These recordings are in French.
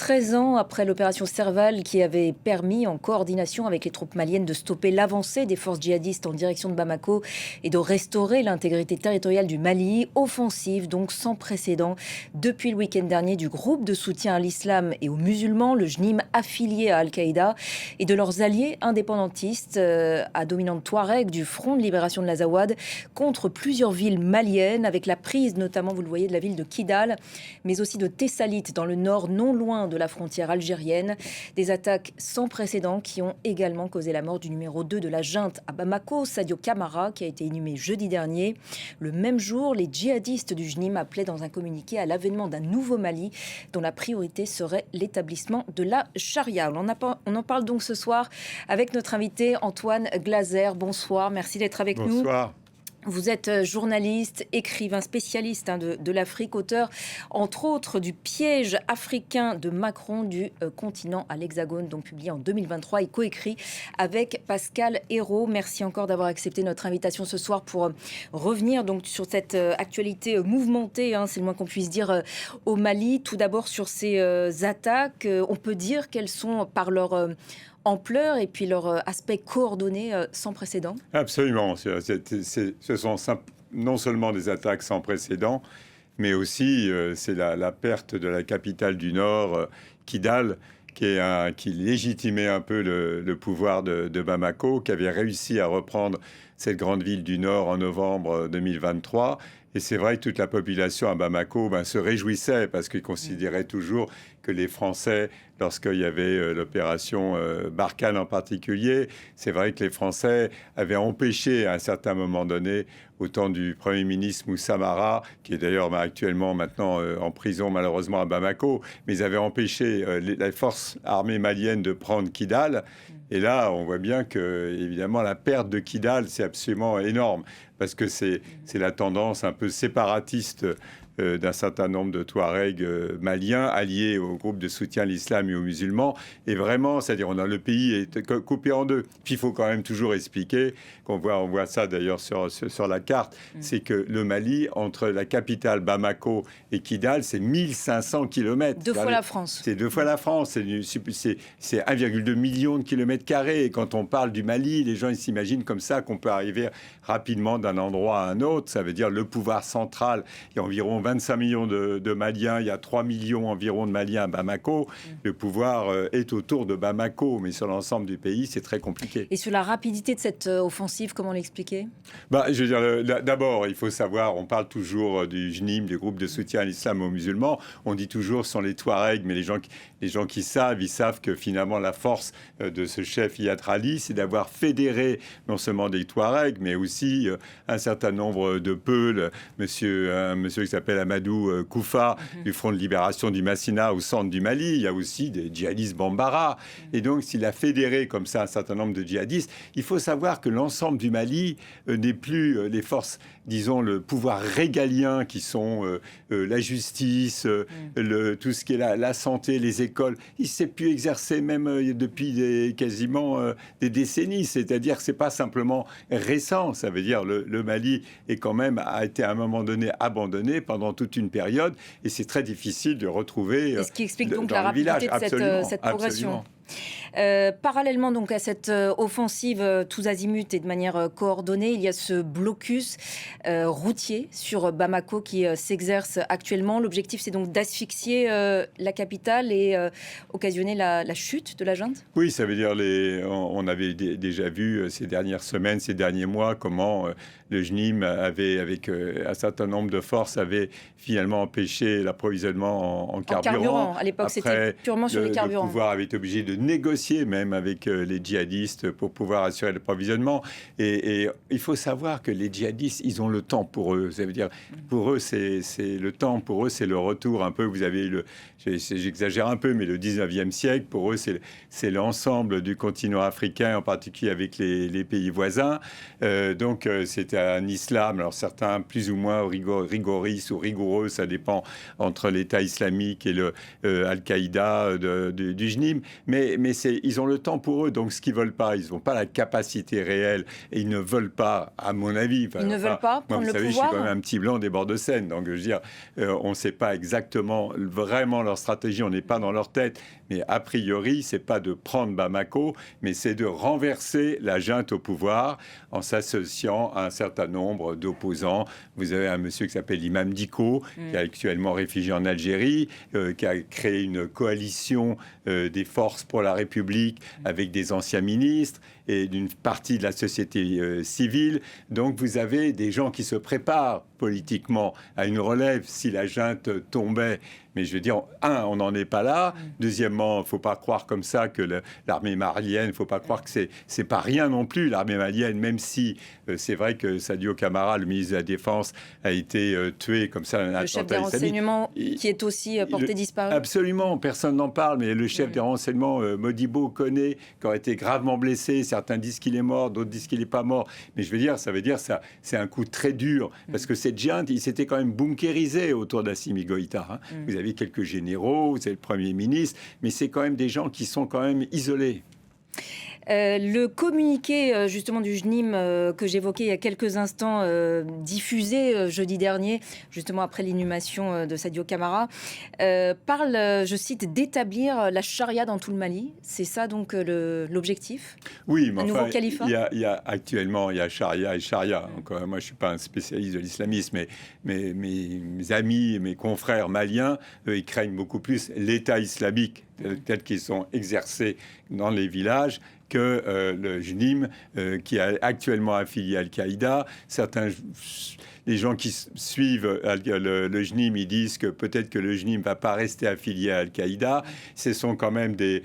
13 ans après l'opération Serval qui avait permis, en coordination avec les troupes maliennes, de stopper l'avancée des forces djihadistes en direction de Bamako et de restaurer l'intégrité territoriale du Mali, offensive donc sans précédent depuis le week-end dernier du groupe de soutien à l'islam et aux musulmans, le JNIM affilié à Al-Qaïda, et de leurs alliés indépendantistes à dominante touareg du Front de libération de l'Azawad contre plusieurs villes maliennes, avec la prise notamment, vous le voyez, de la ville de Kidal, mais aussi de Tessalit dans le nord, non loin de la frontière algérienne. Des attaques sans précédent qui ont également causé la mort du numéro 2 de la junte à Bamako, Sadio Camara, qui a été inhumé jeudi dernier. Le même jour, les djihadistes du JNIM appelaient dans un communiqué à l'avènement d'un nouveau Mali dont la priorité serait l'établissement de la charia. On en parle donc ce soir avec notre invité Antoine Glaser. Bonsoir, merci d'être avec nous. Bonsoir. Vous êtes journaliste, écrivain, spécialiste de l'Afrique, auteur entre autres du Piège africain de Macron, du continent à l'Hexagone, donc publié en 2023 et coécrit avec Pascal Hérault. Merci encore d'avoir accepté notre invitation ce soir pour revenir donc sur cette actualité mouvementée, c'est le moins qu'on puisse dire, au Mali. Tout d'abord sur ces attaques, on peut dire qu'elles sont par leur ampleur et puis leur aspect coordonné sans précédent. Absolument. Ce sont non seulement des attaques sans précédent, mais aussi c'est la perte de la capitale du Nord, Kidal, qui légitimait un peu le pouvoir de Bamako, qui avait réussi à reprendre cette grande ville du Nord en novembre 2023. Et c'est vrai que toute la population à Bamako se réjouissait parce qu'ils considéraient toujours que les Français, lorsqu'il y avait l'opération Barkhane en particulier, c'est vrai que les Français avaient empêché à un certain moment donné, au temps du Premier ministre Moussa Mara, qui est d'ailleurs actuellement maintenant en prison malheureusement à Bamako, mais ils avaient empêché les forces armées maliennes de prendre Kidal. Et là, on voit bien que, évidemment, la perte de Kidal, c'est absolument énorme, parce que c'est la tendance un peu séparatiste d'un certain nombre de Touaregs maliens alliés au groupe de soutien à l'islam et aux musulmans. Et vraiment, c'est-à-dire, le pays est coupé en deux. Puis il faut quand même toujours expliquer, on voit ça d'ailleurs sur la carte, c'est que le Mali, entre la capitale Bamako et Kidal, c'est 1500 km. Deux fois la France. C'est 2 fois la France. C'est 1,2 million de kilomètres carrés. Et quand on parle du Mali, les gens ils s'imaginent comme ça qu'on peut arriver rapidement d'un endroit à un autre. Ça veut dire le pouvoir central. Il y a environ 25 millions de Maliens. Il y a 3 millions environ de Maliens à Bamako. Le pouvoir est autour de Bamako. Mais sur l'ensemble du pays, c'est très compliqué. Et sur la rapidité de cette offensive, comment l'expliquer ? Je veux dire, d'abord, il faut savoir, on parle toujours du JNIM, du groupe de soutien à l'islam et aux musulmans. On dit toujours ce sont les Touaregs, mais les gens qui savent, ils savent que finalement la force de ce chef Iyad Rali, c'est d'avoir fédéré non seulement des Touaregs, mais aussi un certain nombre de Peuls, un monsieur qui s'appelle Amadou Koufa, du Front de libération du Massina au centre du Mali. Il y a aussi des djihadistes Bambara. Et donc, s'il a fédéré comme ça un certain nombre de djihadistes, il faut savoir que l'ensemble du Mali n'est plus les forces, disons, le pouvoir régalien qui sont la justice, tout ce qui est la santé, les écoles. Il ne s'est plus exercer même depuis quasiment des décennies. C'est-à-dire que ce n'est pas simplement récent. Ça veut dire le Mali a été à un moment donné abandonné pendant toute une période et c'est très difficile de retrouver ce qui explique donc dans la le rapidité village. de cette progression. Parallèlement donc à cette offensive tous azimuts et de manière coordonnée, il y a ce blocus routier sur Bamako qui s'exerce actuellement. L'objectif, c'est donc d'asphyxier la capitale et occasionner la chute de la junte. Oui, ça veut dire on avait déjà vu ces dernières semaines, ces derniers mois, comment le JNIM avec un certain nombre de forces avait finalement empêché l'approvisionnement en carburant. À l'époque, c'était purement sur les carburants. Le pouvoir avait été obligé de négocier même avec les djihadistes pour pouvoir assurer l'approvisionnement. Et il faut savoir que les djihadistes, ils ont le temps pour eux. Ça veut dire, pour eux, c'est le temps. Pour eux, c'est le retour un peu. Vous avez j'exagère un peu, mais le 19e siècle, pour eux, c'est l'ensemble du continent africain, en particulier avec les pays voisins. Donc, c'était un islam, alors certains plus ou moins rigoristes ou rigoureux, ça dépend entre l'État islamique et le Al-Qaïda du JNIM. Mais ils ont le temps pour eux, donc ce qu'ils veulent pas, ils n'ont pas la capacité réelle et ils ne veulent pas, à mon avis. Ils ne veulent pas prendre le pouvoir. Je suis quand même un petit blanc des bords de Seine, donc je veux dire, on ne sait pas exactement vraiment leur stratégie, on n'est pas dans leur tête, mais a priori, c'est pas de prendre Bamako, mais c'est de renverser la junte au pouvoir en s'associant à un certain nombre d'opposants. Vous avez un monsieur qui s'appelle Imam Dicko, qui est actuellement réfugié en Algérie, qui a créé une coalition des forces pour la République avec des anciens ministres et d'une partie de la société civile. Donc vous avez des gens qui se préparent politiquement à une relève si la junte tombait. Mais je veux dire, on n'en est pas là. Deuxièmement, il ne faut pas croire comme ça que l'armée malienne, il ne faut pas croire que c'est pas rien non plus, l'armée malienne, même si c'est vrai que Sadio Camara, le ministre de la Défense, a été tué comme ça. Le chef des renseignements qui est aussi porté disparu. Absolument, personne n'en parle, mais le chef des renseignements, Modibo Koné, qui aurait été gravement blessé. Certains disent qu'il est mort, d'autres disent qu'il n'est pas mort. Mais je veux dire, ça veut dire ça, c'est un coup très dur, parce que cette junte, il s'était quand même bunkérisé autour d'Assimi Goïta. Hein. Vous avez quelques généraux, vous avez le Premier ministre, mais c'est quand même des gens qui sont quand même isolés. Le communiqué justement du JNIM que j'évoquais il y a quelques instants, diffusé jeudi dernier, justement après l'inhumation de Sadio Camara, parle, je cite, d'établir la charia dans tout le Mali. C'est ça donc l'objectif? Oui, mais un nouveau califat. Actuellement, il y a charia et charia. Donc, moi, je ne suis pas un spécialiste de l'islamisme, mais mes amis, mes confrères maliens, ils craignent beaucoup plus l'État islamique tel qu'ils sont exercés dans les villages que le JNIM, qui est actuellement affilié à Al-Qaïda. Les gens qui suivent le JNIM, ils disent que peut-être que le JNIM ne va pas rester affilié à Al-Qaïda. Ce sont quand même des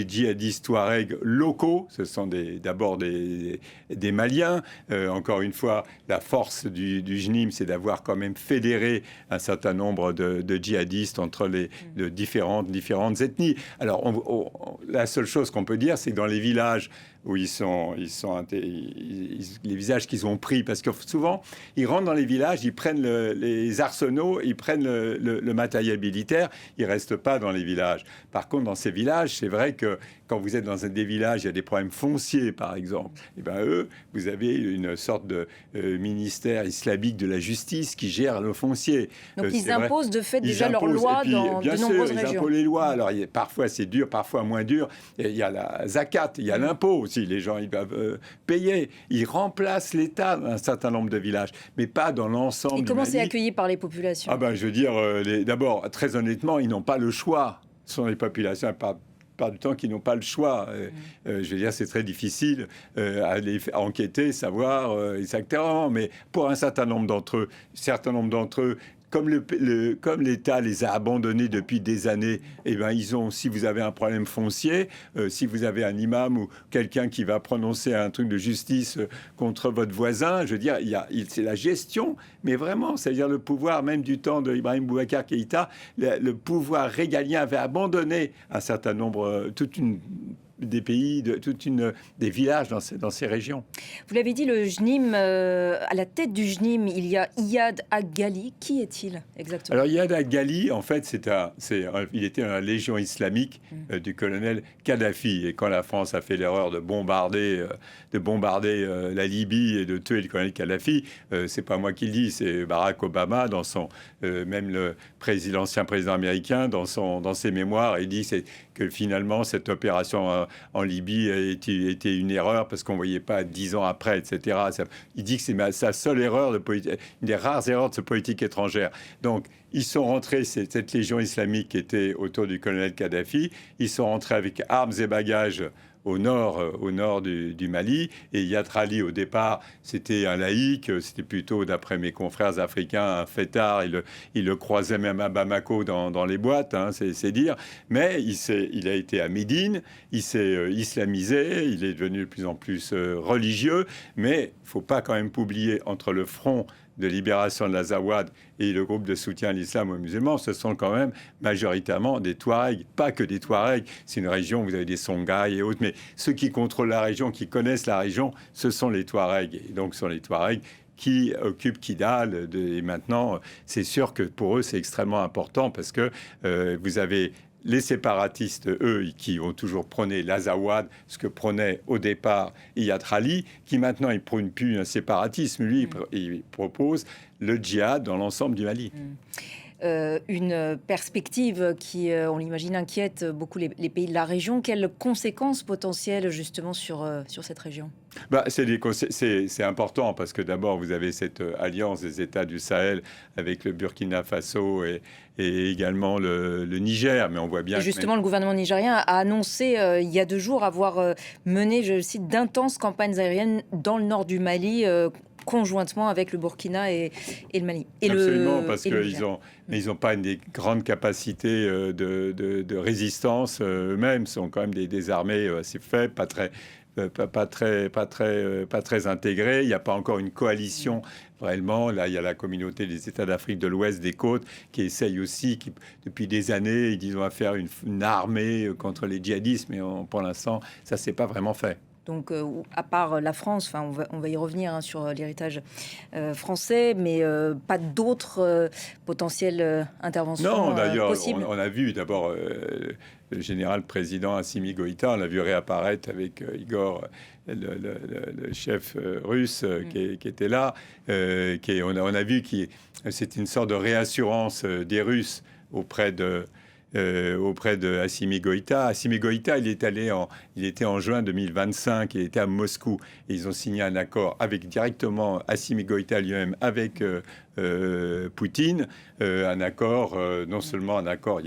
djihadistes touaregs locaux. Ce sont d'abord des Maliens. Encore une fois, la force du JNIM, c'est d'avoir quand même fédéré un certain nombre de djihadistes entre de différentes ethnies. Alors, la seule chose qu'on peut dire, c'est que dans les villages où les visages qu'ils ont pris, parce que souvent, ils rentrent dans les villages, ils prennent les arsenaux, ils prennent le matériel militaire, ils restent pas dans les villages. Par contre, dans ces villages, c'est vrai que quand vous êtes dans des villages, il y a des problèmes fonciers, par exemple. Et ben vous avez une sorte de ministère islamique de la justice qui gère le foncier. Donc ils imposent de fait déjà leurs lois dans de nombreuses régions. Ils imposent les lois. Alors parfois c'est dur, parfois moins dur. Il y a la zakat, il y a l'impôt aussi. Les gens ils doivent payer. Ils remplacent l'État dans un certain nombre de villages, mais pas dans l'ensemble. Et comment c'est accueilli par les populations? Je veux dire, d'abord, très honnêtement, ils n'ont pas le choix. Ce sont les populations du temps qui n'ont pas le choix. Je veux dire, c'est très difficile à aller enquêter, savoir exactement. Mais pour un certain nombre d'entre eux, comme l'État les a abandonnés depuis des années, si vous avez un problème foncier, si vous avez un imam ou quelqu'un qui va prononcer un truc de justice contre votre voisin, je veux dire, c'est la gestion, mais vraiment, c'est-à-dire le pouvoir, même du temps de Ibrahim Boubacar Keïta, le pouvoir régalien avait abandonné un certain nombre, des pays, des villages dans ces régions. Vous l'avez dit, le JNIM, à la tête du JNIM, il y a Iyad Ag-Ghali. Qui est-il exactement? Alors Iyad Ag-Ghali, en fait, il était dans la légion islamique du colonel Kadhafi. Et quand la France a fait l'erreur de bombarder la Libye et de tuer le colonel Kadhafi, c'est pas moi qui le dis, c'est Barack Obama, même l'ancien président américain, dans ses mémoires, il dit que finalement cette opération en Libye a été une erreur parce qu'on ne voyait pas 10 ans après, etc. Il dit que c'est sa seule erreur une des rares erreurs de sa politique étrangère. Donc, ils sont rentrés, cette légion islamique qui était autour du colonel Kadhafi, ils sont rentrés avec armes et bagages au nord du Mali. Et Yatrali, au départ, c'était un laïc, c'était plutôt, d'après mes confrères africains, un fêtard. Il le croisait même à Bamako dans les boîtes, hein, c'est dire. Mais il a été à Médine, il s'est islamisé, il est devenu de plus en plus religieux. Mais il ne faut pas quand même oublier, entre le front de libération de l'Azawad et le groupe de soutien à l'islam aux musulmans, ce sont quand même majoritairement des Touaregs, pas que des Touaregs. C'est une région où vous avez des Songhai et autres, mais ceux qui contrôlent la région, qui connaissent la région, ce sont les Touaregs. Et donc, ce sont les Touaregs qui occupent Kidal. Et maintenant, c'est sûr que pour eux, c'est extrêmement important parce que vous avez les séparatistes, eux, qui ont toujours prôné l'Azawad, ce que prônait au départ Iyad Ali, qui maintenant, il prône plus un séparatisme. Lui, il propose le djihad dans l'ensemble du Mali. Une perspective qui, on l'imagine, inquiète beaucoup les pays de la région. Quelles conséquences potentielles, justement, sur cette région ? C'est important parce que d'abord, vous avez cette alliance des États du Sahel avec le Burkina Faso et également le Niger. Mais on voit bien. Et justement, le gouvernement nigérien a annoncé il y a 2 jours avoir mené, je le cite, d'intenses campagnes aériennes dans le nord du Mali. Conjointement avec le Burkina et le Mali. Absolument, parce qu'ils n'ont pas une grande capacité de résistance eux-mêmes. Ce sont quand même des armées assez faibles, pas très intégrées. Il n'y a pas encore une coalition réellement. Là, il y a la communauté des États d'Afrique de l'Ouest, des côtes, qui essaye aussi, depuis des années, ils disent on va faire une armée contre les djihadistes, mais pour l'instant, ça ne s'est pas vraiment fait. Donc, à part la France, on va y revenir sur l'héritage français, mais pas d'autres potentielles interventions non, d'ailleurs, possibles. On a vu d'abord le général président Assimi Goïta, on l'a vu réapparaître avec Igor, le chef russe qui était là. On a vu que c'est une sorte de réassurance des Russes auprès de Assimi Goïta. Assimi Goïta, il était en juin 2025, il était à Moscou. Et ils ont signé un accord directement Assimi Goïta lui-même avec Poutine. Un accord, non seulement un accord,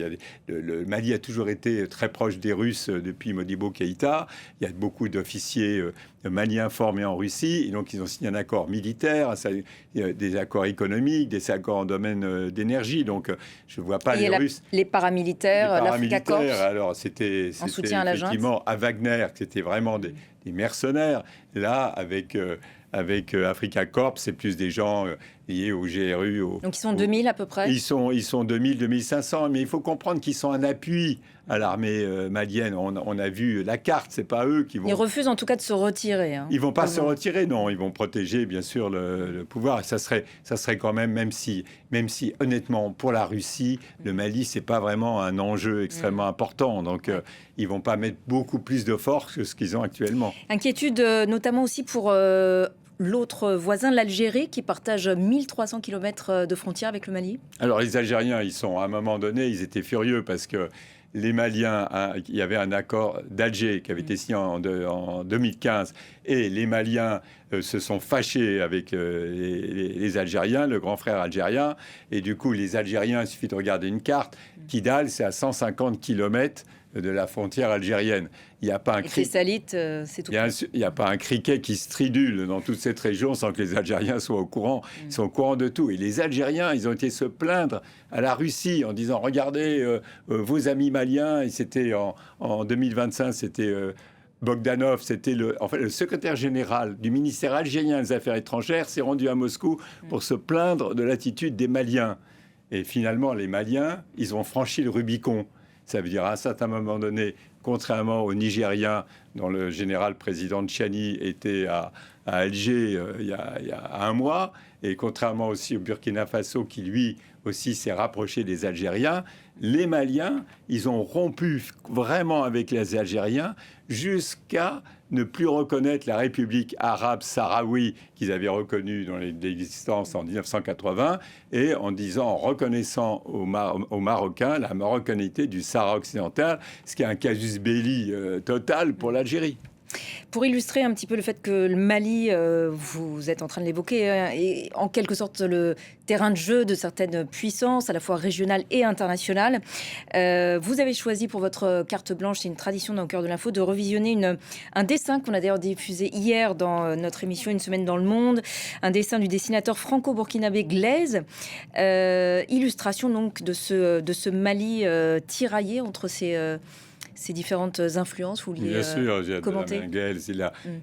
le Mali a toujours été très proche des Russes depuis Modibo Keïta. Il y a beaucoup d'officiers maliens formés en Russie. Et donc, ils ont signé un accord militaire, des accords économiques, des accords en domaine d'énergie. Donc, je ne vois pas les Russes. Les paramilitaires, l'Africa Corps. Alors, c'était effectivement à Wagner, c'était vraiment des mercenaires. Là, avec Africa Corps, c'est plus des gens liés au GRU. Donc ils sont 2000 à peu près. Ils sont 2000, 2500, mais il faut comprendre qu'ils sont un appui à l'armée malienne. On a vu la carte, c'est pas eux qui vont. Ils refusent en tout cas de se retirer. Ils vont pas se retirer, non. Ils vont protéger bien sûr le pouvoir. Ça serait quand même si honnêtement pour la Russie, le Mali c'est pas vraiment un enjeu extrêmement important. Donc ils vont pas mettre beaucoup plus de force que ce qu'ils ont actuellement. Inquiétude notamment aussi pour l'autre voisin, l'Algérie, qui partage 1300 km de frontière avec le Mali. Alors les Algériens, à un moment donné, ils étaient furieux parce que les Maliens, il y avait un accord d'Alger qui avait été signé en 2015 et les Maliens se sont fâchés avec les Algériens, le grand frère algérien. Et du coup, les Algériens, il suffit de regarder une carte, Kidal, c'est à 150 km de la frontière algérienne. Il n'y a pas un c'est tout. Il n'y a pas un criquet qui stridule dans toute cette région sans que les Algériens soient au courant. Ils sont au courant de tout. Et les Algériens, ils ont été se plaindre à la Russie en disant regardez vos amis maliens. Et c'était en 2025, c'était Bogdanov, c'était le secrétaire général du ministère algérien des Affaires étrangères, s'est rendu à Moscou pour se plaindre de l'attitude des Maliens. Et finalement, les Maliens, ils ont franchi le Rubicon. Ça veut dire à un certain moment donné, contrairement aux Nigériens, dont le général président Tchiani était à Alger il y a un mois, et contrairement aussi au Burkina Faso, qui lui aussi s'est rapproché des Algériens, les Maliens, ils ont rompu vraiment avec les Algériens jusqu'à ne plus reconnaître la République arabe sahraoui qu'ils avaient reconnue dans l'existence en 1980 et en reconnaissant aux Marocains la marocanité du Sahara occidental, ce qui est un casus belli total pour l'Algérie. Pour illustrer un petit peu le fait que le Mali, vous êtes en train de l'évoquer, est en quelque sorte le terrain de jeu de certaines puissances, à la fois régionales et internationales. Vous avez choisi pour votre carte blanche, c'est une tradition dans le cœur de l'info, de revisionner un dessin qu'on a d'ailleurs diffusé hier dans notre émission Une semaine dans le monde, un dessin du dessinateur franco-burkinabé Glaise, illustration donc de ce Mali tiraillé entre ces différentes influences? Vous vouliez Bien sûr, commenter? Gels,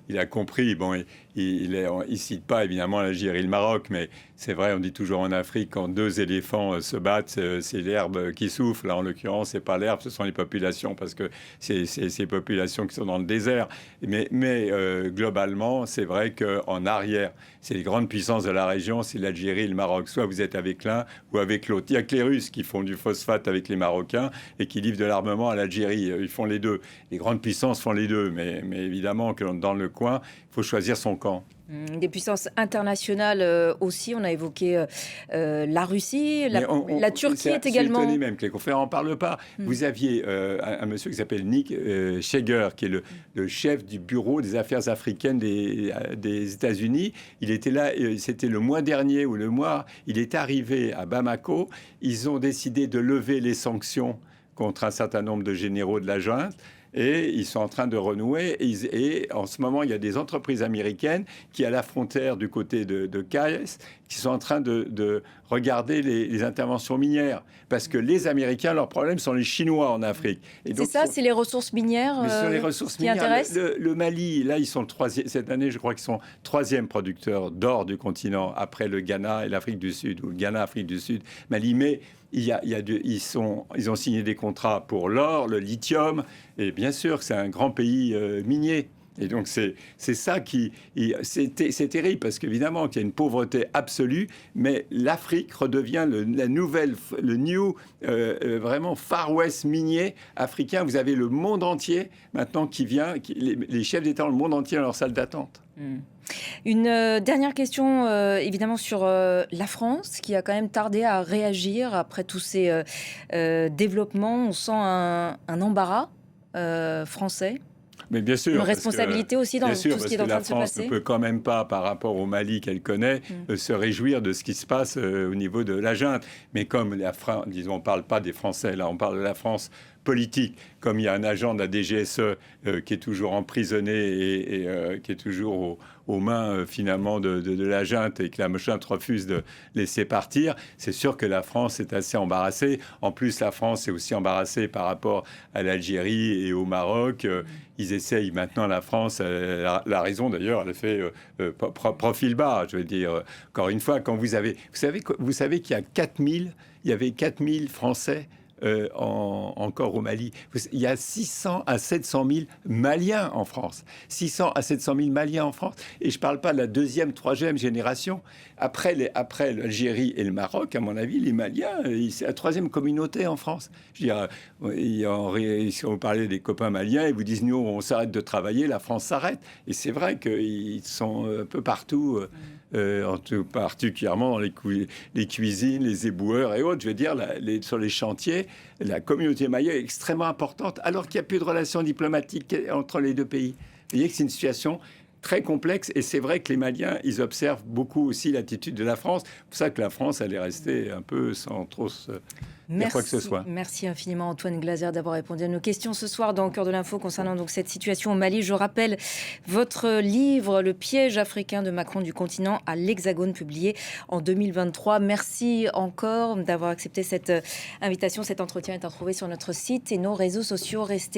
il a compris. Bon, il cite pas évidemment l'Algérie et le Maroc, mais c'est vrai, on dit toujours en Afrique, quand deux éléphants se battent, c'est l'herbe qui souffle. Là, en l'occurrence, c'est pas l'herbe, ce sont les populations, parce que c'est ces populations qui sont dans le désert. Mais globalement, c'est vrai qu'en arrière, c'est les grandes puissances de la région, c'est l'Algérie et le Maroc. Soit vous êtes avec l'un ou avec l'autre. Il y a que les Russes qui font du phosphate avec les Marocains et qui livrent de l'armement à l'Algérie. Ils font les deux. Les grandes puissances font les deux. Mais évidemment que dans le coin, il faut choisir son camp. Des puissances internationales aussi. On a évoqué la Russie, la Turquie est également. C'est étonné même que les confrères n'en parlent pas. Vous aviez un monsieur qui s'appelle Nick Schager, qui est le chef du bureau des affaires africaines des États-Unis. Il était là, c'était le mois dernier ou le mois, il est arrivé à Bamako. Ils ont décidé de lever les sanctions contre un certain nombre de généraux de la junte. Et ils sont en train de renouer. Et en ce moment, il y a des entreprises américaines qui, à la frontière du côté de Kayes, qui sont en train de regarder les interventions minières. Parce que les Américains, leur problème sont les Chinois en Afrique. C'est ça, c'est les ressources minières les ressources qui minières, intéressent. le Mali, là, ils sont le troisième. Cette année, je crois qu'ils sont troisième producteur d'or du continent, après le Ghana et l'Afrique du Sud, ou le Ghana, Afrique du Sud, Mali. Mais ils ont signé des contrats pour l'or, le lithium, et bien sûr, c'est un grand pays minier. Et donc, c'est ça c'est terrible, parce qu'évidemment, qu'il y a une pauvreté absolue, mais l'Afrique redevient vraiment Far West minier africain. Vous avez le monde entier, maintenant, qui vient, les chefs d'État ont le monde entier dans leur salle d'attente. Une dernière question, évidemment, sur la France, qui a quand même tardé à réagir après tous ces développements. On sent un embarras français. Mais bien sûr, une responsabilité aussi dans tout ce qui est en train de se passer. La France ne peut quand même pas, par rapport au Mali qu'elle connaît, se réjouir de ce qui se passe au niveau de la junte. Mais comme disons, on ne parle pas des Français, là, on parle de la France politique, comme il y a un agent de la DGSE qui est toujours emprisonné et qui est toujours aux mains finalement de la junte, et que la junte refuse de laisser partir, c'est sûr que la France est assez embarrassée. En plus, la France est aussi embarrassée par rapport à l'Algérie et au Maroc. Ils essayent maintenant, la France, la raison d'ailleurs, elle fait profil bas, je veux dire. Encore une fois, quand vous savez qu'il y avait 4000 Français encore au Mali. Il y a 600 à 700 000 Maliens en France. 600 à 700 000 Maliens en France. Et je ne parle pas de la deuxième, troisième génération. Après l'Algérie et le Maroc, à mon avis, les Maliens, c'est la troisième communauté en France. Je veux dire, si vous parlez des copains maliens, ils vous disent, nous, on s'arrête de travailler, la France s'arrête. Et c'est vrai qu'ils sont un peu partout, particulièrement dans les cuisines, les éboueurs et autres. Je veux dire, sur les chantiers, la communauté malienne est extrêmement importante, alors qu'il n'y a plus de relations diplomatiques entre les deux pays. Vous voyez que c'est une situation très complexe, et c'est vrai que les Maliens, ils observent beaucoup aussi l'attitude de la France. C'est pour ça que la France, elle est restée un peu sans trop dire quoi que ce soit. Merci infiniment Antoine Glaser d'avoir répondu à nos questions ce soir dans Au cœur de l'info concernant donc cette situation au Mali. Je rappelle votre livre Le piège africain de Macron du continent à l'Hexagone, publié en 2023. Merci encore d'avoir accepté cette invitation. Cet entretien est à retrouver sur notre site et nos réseaux sociaux. Restez